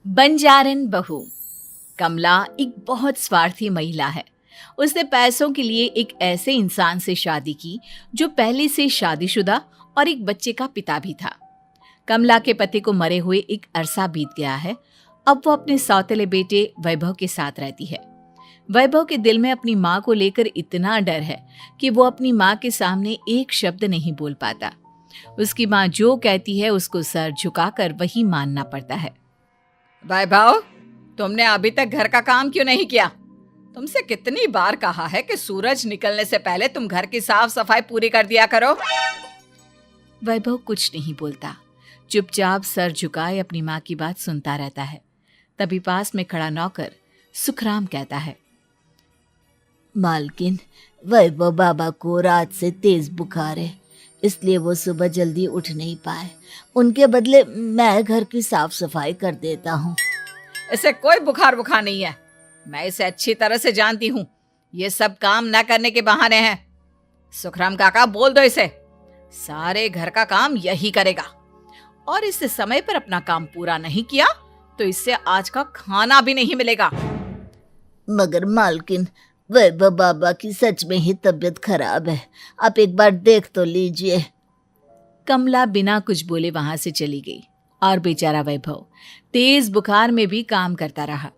बंजारन बहू। कमला एक बहुत स्वार्थी महिला है। उसने पैसों के लिए एक ऐसे इंसान से शादी की जो पहले से शादीशुदा और एक बच्चे का पिता भी था। कमला के पति को मरे हुए एक अरसा बीत गया है। अब वो अपने सौतेले बेटे वैभव के साथ रहती है। वैभव के दिल में अपनी माँ को लेकर इतना डर है कि वो अपनी माँ के सामने एक शब्द नहीं बोल पाता। उसकी माँ जो कहती है उसको सर झुकाकर वही मानना पड़ता है। वैभव, तुमने अभी तक घर का काम क्यों नहीं किया? तुमसे कितनी बार कहा है कि सूरज निकलने से पहले तुम घर की साफ सफाई पूरी कर दिया करो। वैभव कुछ नहीं बोलता, चुपचाप सर झुकाए अपनी माँ की बात सुनता रहता है। तभी पास में खड़ा नौकर सुखराम कहता है, मालकिन, वैभव बाबा को रात से तेज बुखार है, इसलिए वो सुबह जल्दी उठ नहीं पाए। उनके बदले मैं घर की साफ सफाई कर देता हूँ। इसे कोई बुखार नहीं है। मैं इसे अच्छी तरह से जानती हूँ। ये सब काम न करने के बहाने हैं। सुखराम काका, बोल दो इसे, सारे घर का काम यही करेगा। और इससे समय पर अपना काम पूरा नहीं किया तो इससे आज का खाना भी नहीं मिलेगा। मगर मालकिन, वैभव बाबा की सच में ही तबीयत खराब है, आप एक बार देख तो लीजिए। कमला बिना कुछ बोले वहां से चली गई और बेचारा वैभव तेज बुखार में भी काम करता रहा।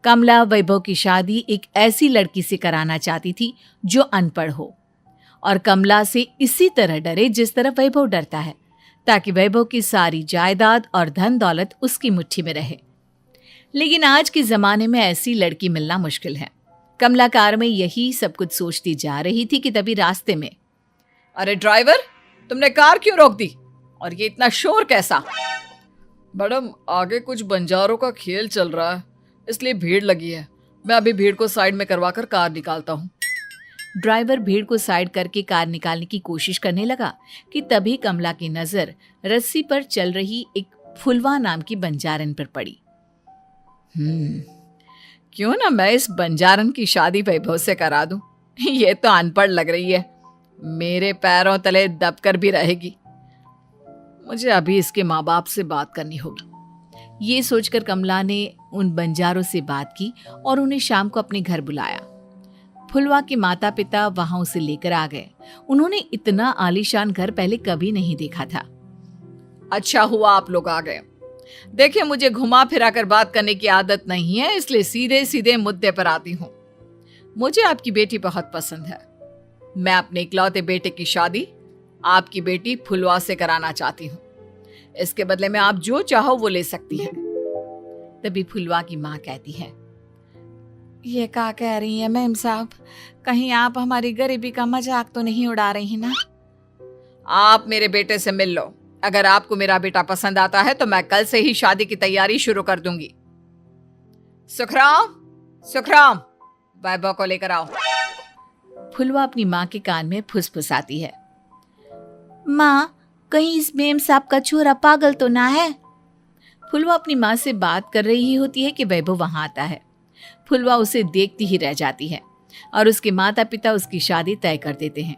कमला वैभव की शादी एक ऐसी लड़की से कराना चाहती थी जो अनपढ़ हो और कमला से इसी तरह डरे जिस तरह वैभव डरता है, ताकि वैभव की सारी जायदाद और धन दौलत उसकी मुट्ठी में रहे। लेकिन आज के जमाने में ऐसी लड़की मिलना मुश्किल है। कमला कार में यही सब कुछ सोचती जा रही थी कि तभी रास्ते में, अरे ड्राइवर, तुमने कार क्यों रोक दी? और ये इतना शोर कैसा? मैडम, आगे कुछ बंजारों का खेल चल रहा है, इसलिए भीड़ लगी है। मैं अभी भीड़ को साइड में करवाकर कार निकालता हूँ। ड्राइवर भीड़ को साइड करके कार निकालने की कोशिश करने लगा कि तभी कमला की नजर रस्सी पर चल रही एक फुलवा नाम की बंजारन पर पड़ी। क्यों ना मैं इस बंजारन की शादी वैभव से करा दूं? ये तो अनपढ़ लग रही है, मेरे पैरों तले दबकर भी रहेगी। मुझे अभी इसके माँ बाप से बात करनी होगी। ये सोचकर कमला ने उन बंजारों से बात की और उन्हें शाम को अपने घर बुलाया। फुलवा के माता पिता वहां उसे लेकर आ गए। उन्होंने इतना आलीशान घर पहले कभी नहीं देखा था। अच्छा हुआ आप लोग आ गए। देखिए, मुझे घुमा फिरा कर बात करने की आदत नहीं है, इसलिए सीधे सीधे मुद्दे पर आती हूँ। मुझे आपकी बेटी बहुत पसंद है। मैं अपने इकलौते बेटे की शादी आपकी बेटी फुलवा से कराना चाहती हूँ। इसके बदले में आप जो चाहो वो ले सकती हैं। तभी फुलवा की माँ कहती है, ये क्या कह रही है मैम साहब? कहीं आप हमारी गरीबी का मजाक तो नहीं उड़ा रही ना? आप मेरे बेटे से मिल लो। अगर आपको मेरा बेटा पसंद आता है तो मैं कल से ही शादी की तैयारी शुरू कर दूंगी। सुखराम, सुखराम, वैभव को लेकर आओ। फुलवा अपनी माँ के कान में फुसफुसाती है, माँ, कहीं इस मेम साहब का छोरा पागल तो ना है? फुलवा अपनी माँ से बात कर रही होती है कि वैभव वहां आता है। फुलवा उसे देखती ही रह जाती है और उसके माता पिता उसकी शादी तय कर देते हैं।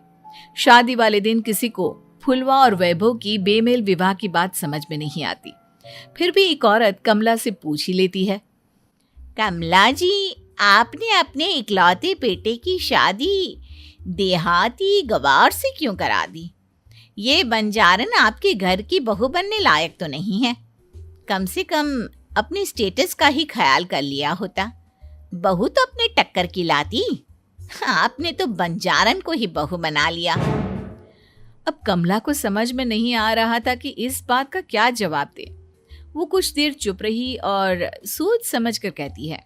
शादी वाले दिन किसी को फुलवा और वैभव की बेमेल विवाह की बात समझ में नहीं आती। फिर भी एक औरत कमला से पूछ ही लेती है, कमला जी, आपने अपने इकलौते बेटे की शादी देहाती गवार से क्यों करा दी? ये बंजारन आपके घर की बहू बनने लायक तो नहीं है। कम से कम अपने स्टेटस का ही ख्याल कर लिया होता। बहू तो अपने टक्कर की लाती, आपने तो बंजारन को ही बहू बना लिया। अब कमला को समझ में नहीं आ रहा था कि इस बात का क्या जवाब दे। वो कुछ देर चुप रही और सोच समझ कर कहती है,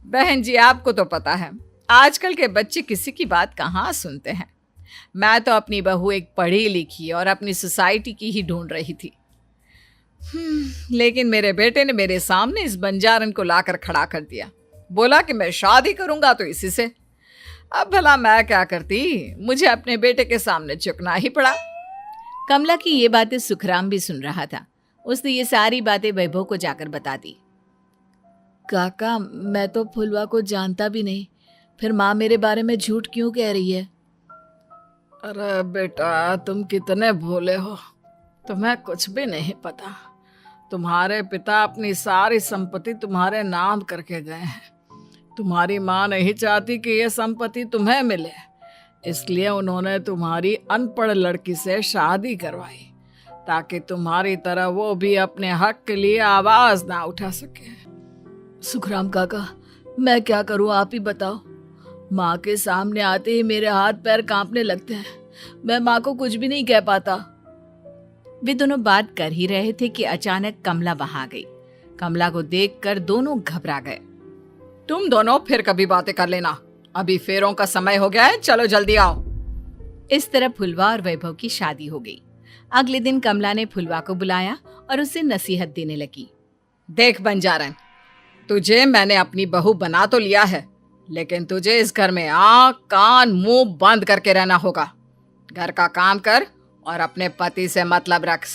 बहन जी, आपको तो पता है आजकल के बच्चे किसी की बात कहाँ सुनते हैं। मैं तो अपनी बहू एक पढ़ी लिखी और अपनी सोसाइटी की ही ढूंढ रही थी। लेकिन मेरे बेटे ने मेरे सामने इस बंजारन को लाकर खड़ा कर दिया। बोला कि मैं शादी करूंगा तो इसी से। अब भला मैं क्या करती, मुझे अपने बेटे के सामने झुकना ही पड़ा। कमला की ये बातें सुखराम भी सुन रहा था। उसने ये सारी बातें वैभव को जाकर बता दी। काका, मैं तो फुलवा को जानता भी नहीं, फिर माँ मेरे बारे में झूठ क्यों कह रही है? अरे बेटा, तुम कितने भोले हो, तुम्हें कुछ भी नहीं पता। तुम्हारे पिता अपनी सारी संपत्ति तुम्हारे नाम करके गए हैं। तुम्हारी माँ नहीं चाहती कि यह संपत्ति तुम्हें मिले, इसलिए उन्होंने तुम्हारी अनपढ़ लड़की से शादी करवाई ताकि तुम्हारी तरह वो भी अपने हक के लिए आवाज ना उठा सके। सुखराम काका, मैं क्या करूं, आप ही बताओ। माँ के सामने आते ही मेरे हाथ पैर कांपने लगते हैं। मैं माँ को कुछ भी नहीं कह पाता। वे दोनों बात कर ही रहे थे कि अचानक कमला वहां गई। कमला को देखकर दोनों घबरा गए। तुम दोनों फिर कभी बातें कर लेना, अभी फेरों का समय हो गया है, चलो जल्दी आओ। इस तरह फुलवा और वैभव की शादी हो गई। अगले दिन कमला ने फुलवा को बुलाया और उसे नसीहत देने लगी। देख बंजारन, तुझे मैंने अपनी बहू बना तो लिया है, लेकिन तुझे इस घर में आँख कान मुंह बंद करके रहना होगा। घर का काम कर और अपने पति से मतलब रख।